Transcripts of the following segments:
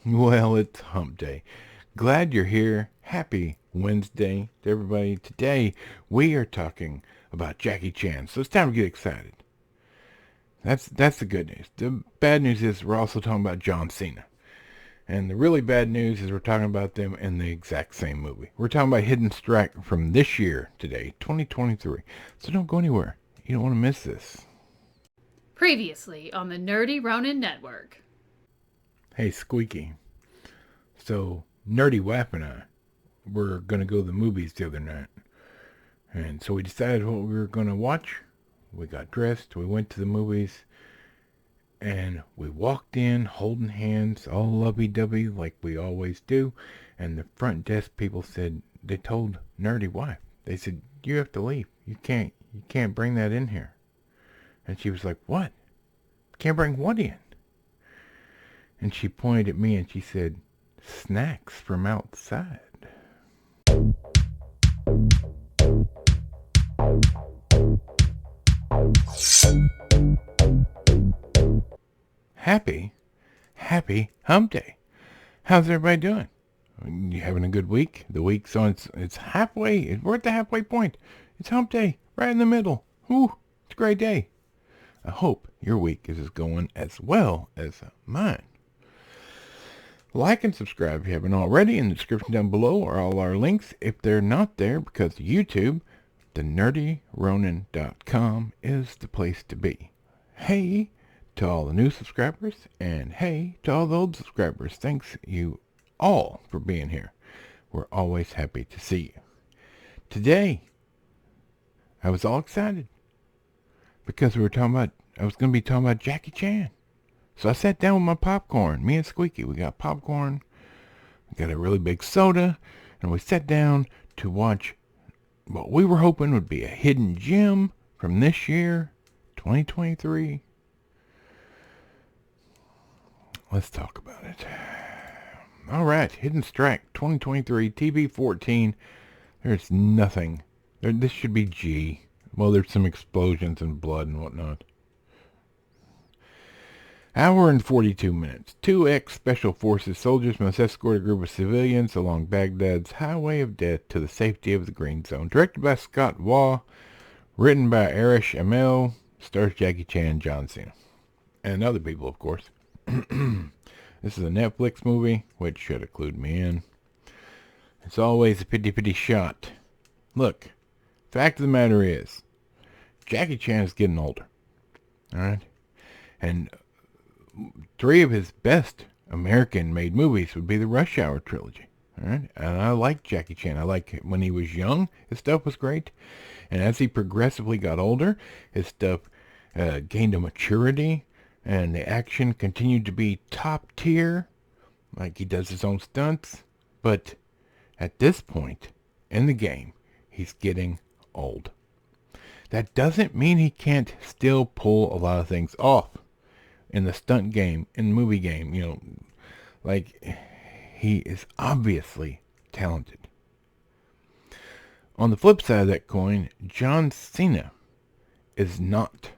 Well, it's hump day. Glad you're here. Happy Wednesday to everybody. Today we are talking about Jackie Chan, so it's time to get excited. That's the good news. The bad news is we're also talking about John Cena. And the really bad news is we're talking about them in the exact same movie. We're talking about Hidden Strike from this year today, 2023. So don't go anywhere. You don't want to miss this. Previously on the Nerdy Ronin Network. Hey, Squeaky. So, Nerdy Wap and I were going to go to the movies the other night. And so we decided what we were going to watch. We got dressed, we went to the movies, and we walked in holding hands, all lovey-dovey like we always do. And the front desk people said, they told Nerdy Wife, they said, you have to leave. You can't bring that in here. And she was like, what? Can't bring what in? And she pointed at me and she said, snacks from outside. Happy Humpday. How's everybody doing? You having a good week? The week's on, it's halfway, we're at the halfway point. It's hump day, right in the middle. Whew, it's a great day. I hope your week is going as well as mine. Like and subscribe if you haven't already. In the description down below are all our links. If they're not there because of YouTube, thenerdyronin.com is the place to be. Hey to all the new subscribers, and hey to all the old subscribers. Thanks you all for being here. We're always happy to see you. Today, I was all excited because I was going to be talking about Jackie Chan. So I sat down with my popcorn. Me and Squeaky, we got popcorn. We got a really big soda. And we sat down to watch what we were hoping would be a hidden gem from this year, 2023. Let's talk about it. All right, Hidden Strike 2023, TV 14. There's nothing. This should be G. Well, there's some explosions and blood and whatnot. Hour and 42 minutes. Two ex-Special Forces soldiers must escort a group of civilians along Baghdad's highway of death to the safety of the Green Zone. Directed by Scott Waugh. Written by Arish Amel. Stars Jackie Chan, John Cena. And other people, of course. This is a Netflix movie, which should include me in. It's always a pity shot. Look, fact of the matter is, Jackie Chan is getting older. Alright? And three of his best American-made movies would be the Rush Hour trilogy. Alright? And I like Jackie Chan. I like when he was young, his stuff was great. And as he progressively got older, his stuff gained a maturity. And the action continued to be top tier. Like he does his own stunts. But at this point in the game, he's getting old. That doesn't mean he can't still pull a lot of things off. In the stunt game, in the movie game, like he is obviously talented. On the flip side of that coin, John Cena is not.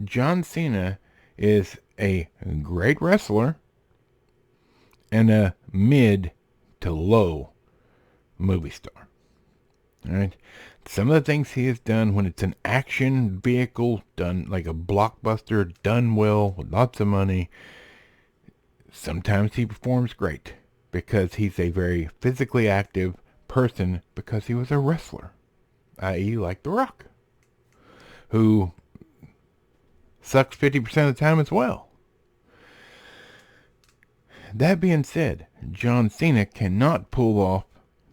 John Cena is a great wrestler and a mid to low movie star. Alright? Some of the things he has done when it's an action vehicle, done like a blockbuster, done well, with lots of money, sometimes he performs great because he's a very physically active person because he was a wrestler, i.e. like The Rock, who sucks 50% of the time as well. That being said, John Cena cannot pull off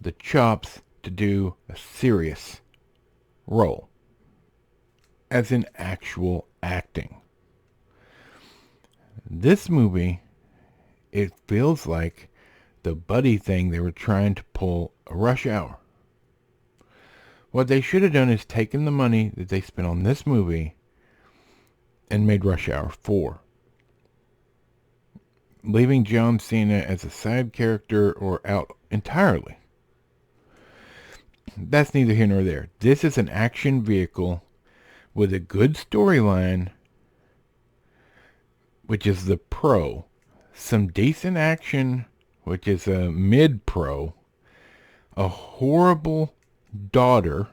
the chops to do a serious role, as in actual acting. This movie, it feels like the buddy thing they were trying to pull a Rush Hour. What they should have done is taken the money that they spent on this movie and made Rush Hour 4. Leaving John Cena as a side character or out entirely. That's neither here nor there. This is an action vehicle with a good storyline, which is the pro some decent action, which is a mid-pro, a horrible daughter,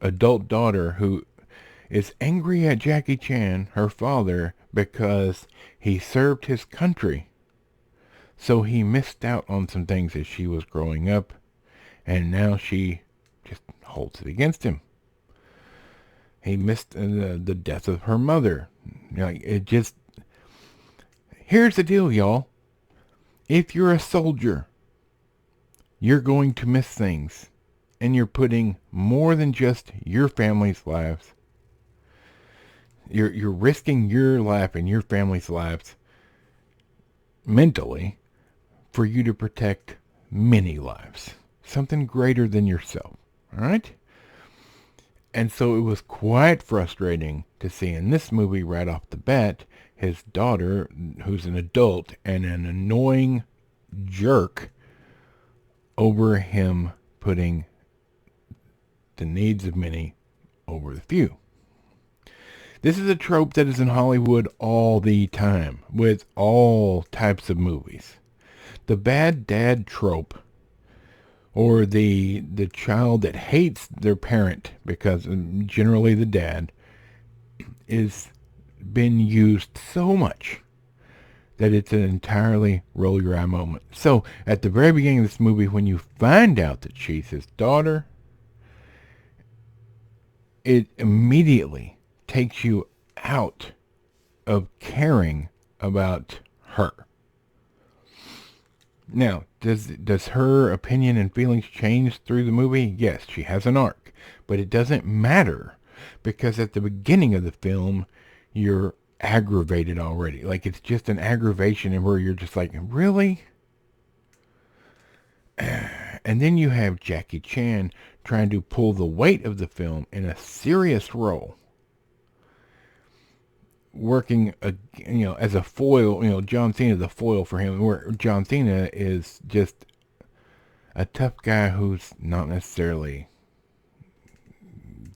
adult daughter, who is angry at Jackie Chan, her father, because he served his country. So he missed out on some things as she was growing up, and now she just holds it against him. He missed the death of her mother. It just... Here's the deal, y'all. If you're a soldier, you're going to miss things. And you're putting more than just your family's lives. You're risking your life and your family's lives mentally for you to protect many lives. Something greater than yourself. Alright? And so it was quite frustrating to see in this movie right off the bat his daughter, who's an adult and an annoying jerk, over him putting the needs of many over the few. This is a trope that is in Hollywood all the time, with all types of movies. The bad dad trope, or the child that hates their parent, because generally the dad, is been used so much that it's an entirely roll your eye moment. So at the very beginning of this movie, when you find out that she's his daughter, it immediately takes you out of caring about her. Now, does her opinion and feelings change through the movie? Yes, she has an arc. But it doesn't matter, because at the beginning of the film, you're aggravated already. Like, it's just an aggravation and where you're just like, really? And then you have Jackie Chan trying to pull the weight of the film in a serious role, working as a foil. John Cena the foil for him, where John Cena is just a tough guy who's not necessarily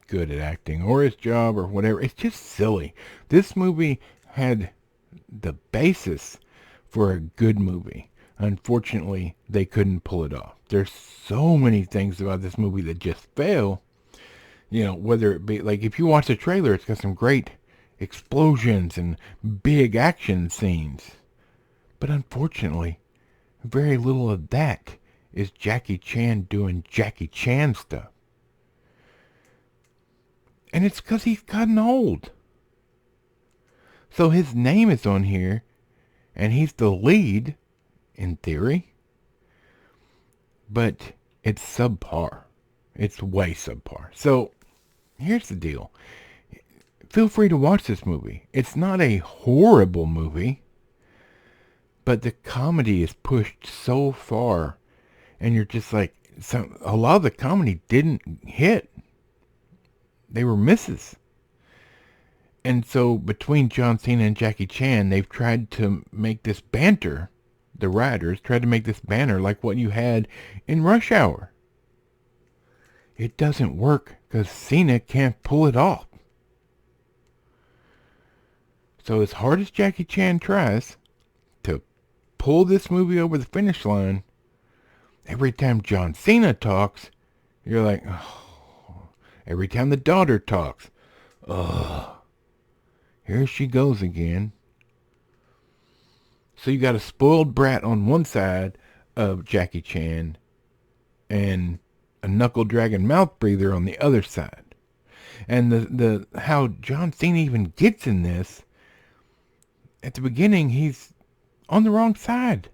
good at acting or his job or whatever. It's just silly. This movie had the basis for a good movie. Unfortunately, they couldn't pull it off. There's so many things about this movie that just fail. Whether it be, like, if you watch the trailer, it's got some great explosions and big action scenes. But unfortunately, very little of that is Jackie Chan doing Jackie Chan stuff. And it's because he's gotten old. So his name is on here, and he's the lead, in theory. But it's subpar. It's way subpar. So, here's the deal. Feel free to watch this movie. It's not a horrible movie, but the comedy is pushed so far, and you're just like, a lot of the comedy didn't hit. They were misses. And so between John Cena and Jackie Chan, they've tried to make this banter. The writers tried to make this banter like what you had in Rush Hour. It doesn't work because Cena can't pull it off. So as hard as Jackie Chan tries to pull this movie over the finish line, every time John Cena talks, you're like, oh. Every time the daughter talks, ugh, here she goes again. So you got a spoiled brat on one side of Jackie Chan and a knuckle dragging mouth breather on the other side. And the how John Cena even gets in this, at the beginning he's on the wrong side.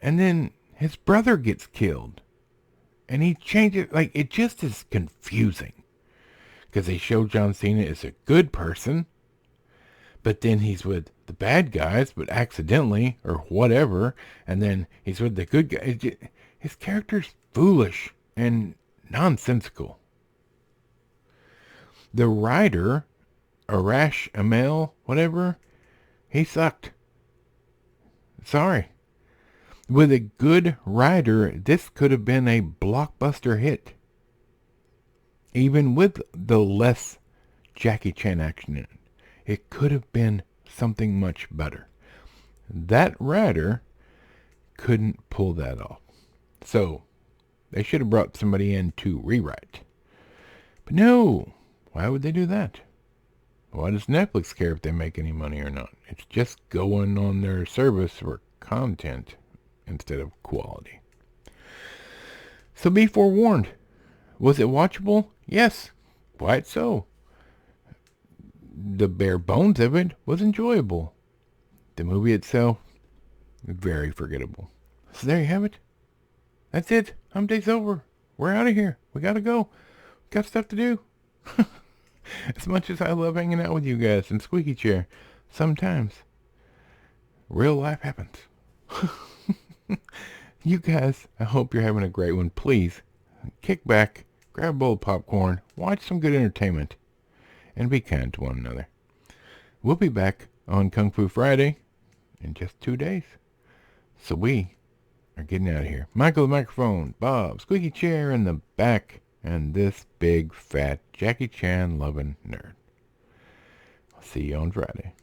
And then his brother gets killed. And he changes, like, it just is confusing. Because they show John Cena is a good person, but then he's with the bad guys, but accidentally, or whatever, and then he's with the good guys. His character's foolish and nonsensical. The writer, Arash Amel, whatever, he sucked. Sorry. With a good writer, this could have been a blockbuster hit. Even with the less Jackie Chan action in it. It could have been something much better. That writer couldn't pull that off. So, they should have brought somebody in to rewrite. But no, why would they do that? Why does Netflix care if they make any money or not? It's just going on their service for content instead of quality. So be forewarned. Was it watchable? Yes. Quite so. The bare bones of it was enjoyable. The movie itself, very forgettable. So there you have it. That's it. Humpday's over. We're out of here. We gotta go. Got stuff to do. As much as I love hanging out with you guys in Squeaky Chair, sometimes real life happens. You guys, I hope you're having a great one. Please, kick back, grab a bowl of popcorn, watch some good entertainment, and be kind to one another. We'll be back on Kung Fu Friday in just 2 days. So we are getting out of here. Michael the microphone, Bob, Squeaky Chair in the back, and this big, fat, Jackie Chan loving nerd. I'll see you on Friday.